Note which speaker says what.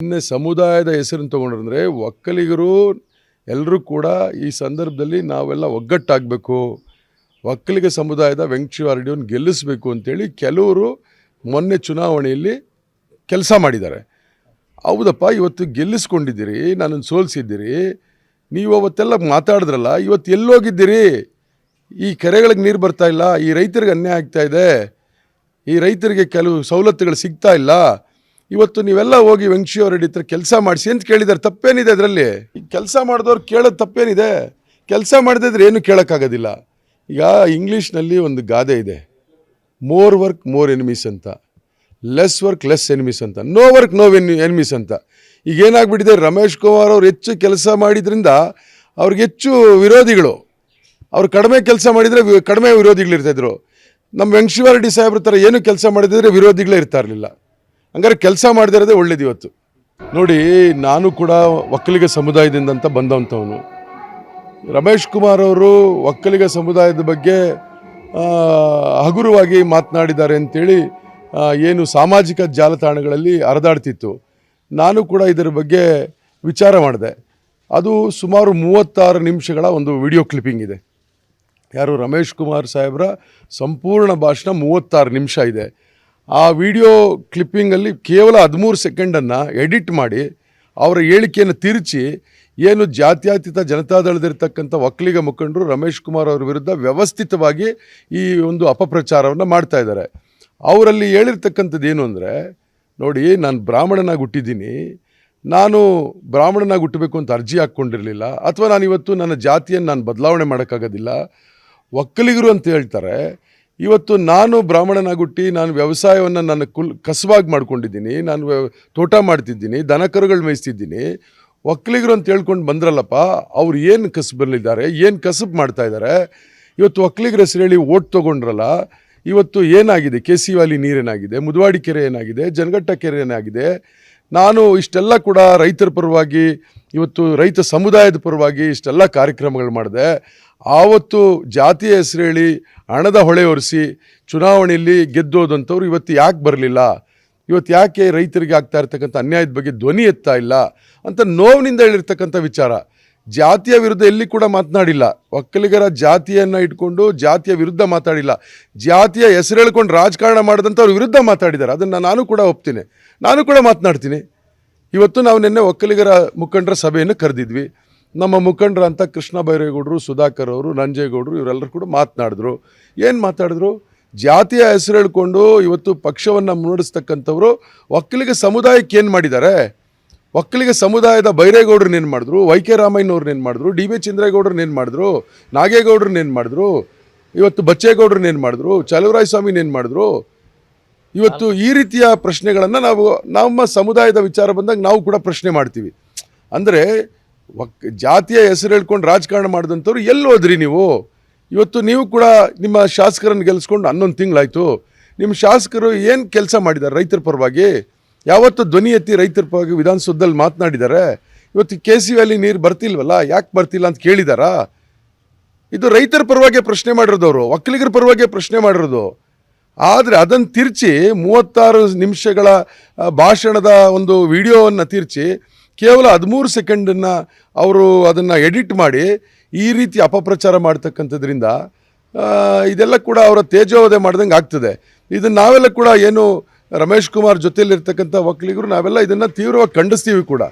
Speaker 1: ನಿನ್ನೆ ಸಮುದಾಯದ ಹೆಸರನ್ನು ತಗೊಂಡ್ರೆ ಒಕ್ಕಲಿಗರು ಎಲ್ಲರೂ ಕೂಡ ಈ ಸಂದರ್ಭದಲ್ಲಿ ನಾವೆಲ್ಲ ಒಗ್ಗಟ್ಟಾಗಬೇಕು, ಒಕ್ಕಲಿಗ ಸಮುದಾಯದ ವೆಂಕಟಶಿವಾರೆಡ್ಡಿಯನ್ನು ಗೆಲ್ಲಿಸಬೇಕು ಅಂತೇಳಿ ಕೆಲವರು ಮೊನ್ನೆ ಚುನಾವಣೆಯಲ್ಲಿ ಕೆಲಸ ಮಾಡಿದ್ದಾರೆ. ಹೌದಪ್ಪ, ಇವತ್ತು ಗೆಲ್ಲಿಸ್ಕೊಂಡಿದ್ದೀರಿ, ನನ್ನನ್ನು ಸೋಲಿಸಿದ್ದೀರಿ, ನೀವು ಅವತ್ತೆಲ್ಲ ಮಾತಾಡಿದ್ರಲ್ಲ, ಇವತ್ತು ಎಲ್ಲೋಗಿದ್ದೀರಿ? ಈ ಕೆರೆಗಳಿಗೆ ನೀರು ಬರ್ತಾ ಇಲ್ಲ, ಈ ರೈತರಿಗೆ ಅನ್ಯಾಯ ಆಗ್ತಾ ಇದೆ, ಈ ರೈತರಿಗೆ ಕೆಲವು ಸವಲತ್ತುಗಳು ಸಿಗ್ತಾ ಇಲ್ಲ. ಇವತ್ತು ನೀವೆಲ್ಲ ಹೋಗಿ ವೆಂಕಟಶಿವಾರೆಡ್ಡಿ ಹತ್ರ ಕೆಲಸ ಮಾಡಿಸಿ ಅಂತ ಕೇಳಿದ್ದಾರೆ. ತಪ್ಪೇನಿದೆ ಅದರಲ್ಲಿ? ಈ ಕೆಲಸ ಮಾಡಿದವ್ರು ಕೇಳೋದು ತಪ್ಪೇನಿದೆ? ಕೆಲಸ ಮಾಡದಿದ್ರೆ ಏನು ಕೇಳೋಕ್ಕಾಗೋದಿಲ್ಲ. ಈಗ ಇಂಗ್ಲೀಷ್ನಲ್ಲಿ ಒಂದು ಗಾದೆ ಇದೆ, ಮೋರ್ ವರ್ಕ್ ಮೋರ್ ಎನಿಮೀಸ್ ಅಂತ, ಲೆಸ್ ವರ್ಕ್ ಲೆಸ್ ಎನಿಮೀಸ್ ಅಂತ, ನೋ ವರ್ಕ್ ನೋ ಎನಿಮೀಸ್ ಅಂತ. ಈಗ ಏನಾಗ್ಬಿಟ್ಟಿದೆ, ರಮೇಶ್ ಕುಮಾರ್ ಅವ್ರು ಹೆಚ್ಚು ಕೆಲಸ ಮಾಡಿದ್ರಿಂದ ಅವ್ರಿಗೆ ಹೆಚ್ಚು ವಿರೋಧಿಗಳು, ಅವ್ರು ಕಡಿಮೆ ಕೆಲಸ ಮಾಡಿದರೆ ಕಡಿಮೆ ವಿರೋಧಿಗಳಿರ್ತಾಯಿದ್ರು. ನಮ್ಮ ವೆಂಕಟಶಿವಾರೆಡ್ಡಿ ಸಾಹೇಬ್ರ ಥರ ಏನು ಕೆಲಸ ಮಾಡಿದ್ರೆ ವಿರೋಧಿಗಳೇ ಇರ್ತಾ ಇರಲಿಲ್ಲ. ಹಂಗಾರೆ ಕೆಲಸ ಮಾಡದಿರೋದೇ ಒಳ್ಳೇದು. ಇವತ್ತು ನೋಡಿ, ನಾನು ಕೂಡ ಒಕ್ಕಲಿಗ ಸಮುದಾಯದಿಂದ ಅಂತ ಬಂದಂಥವನು. ರಮೇಶ್ ಕುಮಾರ್ ಅವರು ಒಕ್ಕಲಿಗ ಸಮುದಾಯದ ಬಗ್ಗೆ ಹಗುರವಾಗಿ ಮಾತನಾಡಿದ್ದಾರೆ ಅಂತೇಳಿ ಏನು ಸಾಮಾಜಿಕ ಜಾಲತಾಣಗಳಲ್ಲಿ ಹರಿದಾಡ್ತಿತ್ತು. ನಾನು ಕೂಡ ಇದರ ಬಗ್ಗೆ ವಿಚಾರ ಮಾಡಿದೆ. ಅದು ಸುಮಾರು 36 ನಿಮಿಷಗಳ ಒಂದು ವಿಡಿಯೋ ಕ್ಲಿಪ್ಪಿಂಗ್ ಇದೆ. ಯಾರು ರಮೇಶ್ ಕುಮಾರ್ ಸಾಹೇಬ್ರ ಸಂಪೂರ್ಣ ಭಾಷಣ 36 ನಿಮಿಷ ಇದೆ. ಆ ವಿಡಿಯೋ ಕ್ಲಿಪ್ಪಿಂಗಲ್ಲಿ ಕೇವಲ 13 ಸೆಕೆಂಡನ್ನು ಎಡಿಟ್ ಮಾಡಿ ಅವರ ಹೇಳಿಕೆಯನ್ನು ತಿರುಚಿ ಏನು ಜಾತ್ಯತೀತ ಜನತಾದಳದಿರ್ತಕ್ಕಂಥ ಒಕ್ಕಲಿಗ ಮುಖಂಡರು ರಮೇಶ್ ಕುಮಾರ್ ಅವರ ವಿರುದ್ಧ ವ್ಯವಸ್ಥಿತವಾಗಿ ಈ ಒಂದು ಅಪಪ್ರಚಾರವನ್ನು ಮಾಡ್ತಾ ಇದ್ದಾರೆ. ಅವರಲ್ಲಿ ಹೇಳಿರ್ತಕ್ಕಂಥದ್ದು ಏನು ಅಂದರೆ, ನೋಡಿ, ನಾನು ಬ್ರಾಹ್ಮಣನಾಗಿ ಹುಟ್ಟಿದ್ದೀನಿ, ನಾನು ಬ್ರಾಹ್ಮಣನಾಗಿ ಹುಟ್ಟಬೇಕು ಅಂತ ಅರ್ಜಿ ಹಾಕ್ಕೊಂಡಿರಲಿಲ್ಲ, ಅಥವಾ ನಾನು ಇವತ್ತು ನನ್ನ ಜಾತಿಯನ್ನು ನಾನು ಬದಲಾವಣೆ ಮಾಡೋಕ್ಕಾಗೋದಿಲ್ಲ. ಒಕ್ಕಲಿಗರು ಅಂತ ಹೇಳ್ತಾರೆ. ಇವತ್ತು ನಾನು ಬ್ರಾಹ್ಮಣನಾಗಿ ಹುಟ್ಟಿ ನಾನು ವ್ಯವಸಾಯವನ್ನು ನನ್ನ ಕಸವಾಗಿ ಮಾಡ್ಕೊಂಡಿದ್ದೀನಿ, ನಾನು ತೋಟ ಮಾಡ್ತಿದ್ದೀನಿ, ದನ ಕರುಗಳು ಮೇಯಿಸ್ತಿದ್ದೀನಿ. ಒಕ್ಕಲಿಗರು ಅಂತ ಹೇಳ್ಕೊಂಡು ಬಂದ್ರಲ್ಲಪ್ಪ, ಅವ್ರು ಏನು ಕಸಬಲ್ಲಿದ್ದಾರೆ, ಏನು ಕಸಬು ಮಾಡ್ತಾಯಿದ್ದಾರೆ? ಇವತ್ತು ಒಕ್ಕಲಿಗರ ಹೆಸರು ಹೇಳಿ ಓಟ್ ತೊಗೊಂಡ್ರಲ್ಲ, ಇವತ್ತು ಏನಾಗಿದೆ? ಕೆ ಸಿ ವ್ಯಾಲಿ ನೀರೇನಾಗಿದೆ, ಮುದುವಾಡಿ ಕೆರೆ ಏನಾಗಿದೆ, ಜನಗಟ್ಟ ಕೆರೆ ಏನಾಗಿದೆ? ನಾನು ಇಷ್ಟೆಲ್ಲ ಕೂಡ ರೈತರ ಪರವಾಗಿ, ಇವತ್ತು ರೈತ ಸಮುದಾಯದ ಪರವಾಗಿ ಇಷ್ಟೆಲ್ಲ ಕಾರ್ಯಕ್ರಮಗಳು ಮಾಡಿದೆ. ಆವತ್ತು ಜಾತಿಯ ಹೆಸರು ಹೇಳಿ ಹಣದ ಹೊಳೆ ಒರೆಸಿ ಚುನಾವಣೆಯಲ್ಲಿ ಗೆದ್ದೋದಂಥವ್ರು ಇವತ್ತು ಯಾಕೆ ಬರಲಿಲ್ಲ? ಇವತ್ತು ಯಾಕೆ ರೈತರಿಗೆ ಆಗ್ತಾ ಇರ್ತಕ್ಕಂಥ ಅನ್ಯಾಯದ ಬಗ್ಗೆ ಧ್ವನಿ ಎತ್ತಾ ಇಲ್ಲ ಅಂತ ನೋವಿನಿಂದ ಹೇಳಿರ್ತಕ್ಕಂಥ ವಿಚಾರ. ಜಾತಿಯ ವಿರುದ್ಧ ಎಲ್ಲಿ ಕೂಡ ಮಾತನಾಡಿಲ್ಲ. ಒಕ್ಕಲಿಗರ ಜಾತಿಯನ್ನು ಇಟ್ಕೊಂಡು ಜಾತಿಯ ವಿರುದ್ಧ ಮಾತಾಡಿಲ್ಲ. ಜಾತಿಯ ಹೆಸರು ಹೇಳ್ಕೊಂಡು ರಾಜಕಾರಣ ಮಾಡಿದಂಥವ್ರ ವಿರುದ್ಧ ಮಾತಾಡಿದ್ದಾರೆ. ಅದನ್ನು ನಾನು ಕೂಡ ಒಪ್ತೀನಿ, ನಾನು ಕೂಡ ಮಾತನಾಡ್ತೀನಿ. ಇವತ್ತು ನಾವು ನಿನ್ನೆ ಒಕ್ಕಲಿಗರ ಮುಖಂಡರ ಸಭೆಯನ್ನು ಕರೆದಿದ್ವಿ. ನಮ್ಮ ಮುಖಂಡರಂಥ ಕೃಷ್ಣ ಬೈರೇಗೌಡರು, ಸುಧಾಕರ್ ಅವರು, ನಂಜೇಗೌಡರು ಇವರೆಲ್ಲರೂ ಕೂಡ ಮಾತನಾಡಿದ್ರು. ಏನು ಮಾತಾಡಿದ್ರು? ಜಾತಿಯ ಹೆಸರು ಹೇಳ್ಕೊಂಡು ಇವತ್ತು ಪಕ್ಷವನ್ನು ಮುನ್ನಡೆಸ್ತಕ್ಕಂಥವ್ರು ಒಕ್ಕಲಿಗ ಸಮುದಾಯಕ್ಕೆ ಏನು ಮಾಡಿದ್ದಾರೆ? ಒಕ್ಕಲಿಗ ಸಮುದಾಯದ ಬೈರೇಗೌಡ್ರನ್ನೇನು ಮಾಡಿದ್ರು, ವೈ ಕೆ ರಾಮಯ್ಯನವ್ರನ್ನೇನು ಮಾಡಿದ್ರು, ಡಿ ಬಿ ಚಂದ್ರೇಗೌಡ್ರನ್ನೇನು ಮಾಡಿದ್ರು, ನಾಗೇಗೌಡ್ರನ್ನೇನು ಮಾಡಿದ್ರು, ಇವತ್ತು ಬಚ್ಚೇಗೌಡ್ರನ್ನೇನು ಮಾಡಿದ್ರು, ಚಲುವರಾಯ ಸ್ವಾಮಿನೇನು ಮಾಡಿದ್ರು? ಇವತ್ತು ಈ ರೀತಿಯ ಪ್ರಶ್ನೆಗಳನ್ನು ನಾವು ನಮ್ಮ ಸಮುದಾಯದ ವಿಚಾರ ಬಂದಾಗ ನಾವು ಕೂಡ ಪ್ರಶ್ನೆ ಮಾಡ್ತೀವಿ. ಅಂದರೆ ಜಾತಿಯ ಹೆಸರು ಹೇಳ್ಕೊಂಡು ರಾಜಕಾರಣ ಮಾಡಿದಂಥವ್ರು ಎಲ್ಲಿ ಹೋದ್ರಿ ನೀವು? ಇವತ್ತು ನೀವು ಕೂಡ ನಿಮ್ಮ ಶಾಸಕರನ್ನು ಗೆಲ್ಲಿಸ್ಕೊಂಡು 11 ತಿಂಗಳಾಯಿತು. ನಿಮ್ಮ ಶಾಸಕರು ಏನು ಕೆಲಸ ಮಾಡಿದ್ದಾರೆ ರೈತರ ಪರವಾಗಿ? ಯಾವತ್ತು ಧ್ವನಿ ಎತ್ತಿ ರೈತರ ಪರವಾಗಿ ವಿಧಾನಸೌಧದಲ್ಲಿ ಮಾತನಾಡಿದ್ದಾರೆ? ಇವತ್ತು ಕೆ ಸಿ ವ್ಯಾಲಿ ನೀರು ಬರ್ತಿಲ್ವಲ್ಲ, ಯಾಕೆ ಬರ್ತಿಲ್ಲ ಅಂತ ಕೇಳಿದಾರಾ? ಇದು ರೈತರ ಪರವಾಗಿ ಪ್ರಶ್ನೆ ಮಾಡಿರೋದವರು, ಒಕ್ಕಲಿಗರ ಪರವಾಗಿ ಪ್ರಶ್ನೆ ಮಾಡಿರೋದು. ಆದರೆ ಅದನ್ನು ತಿರ್ಚಿ 36 ನಿಮಿಷಗಳ ಭಾಷಣದ ಒಂದು ವಿಡಿಯೋವನ್ನು ತಿರ್ಚಿ ಕೇವಲ 13 ಸೆಕೆಂಡನ್ನು ಅವರು ಅದನ್ನು ಎಡಿಟ್ ಮಾಡಿ ಈ ರೀತಿ ಅಪಪ್ರಚಾರ ಮಾಡ್ತಕ್ಕಂಥದ್ರಿಂದ ಇದೆಲ್ಲ ಕೂಡ ಅವರ ತೇಜೋವಧೆ ಮಾಡ್ದಂಗೆ ಆಗ್ತದೆ. ಇದನ್ನು ನಾವೆಲ್ಲ ಕೂಡ ಏನು ರಮೇಶ್ ಕುಮಾರ್ ಜೊತೆಯಲ್ಲಿರ್ತಕ್ಕಂಥ ಒಕ್ಕಲಿಗರು ನಾವೆಲ್ಲ ಇದನ್ನು ತೀವ್ರವಾಗಿ ಖಂಡಿಸ್ತೀವಿ ಕೂಡ.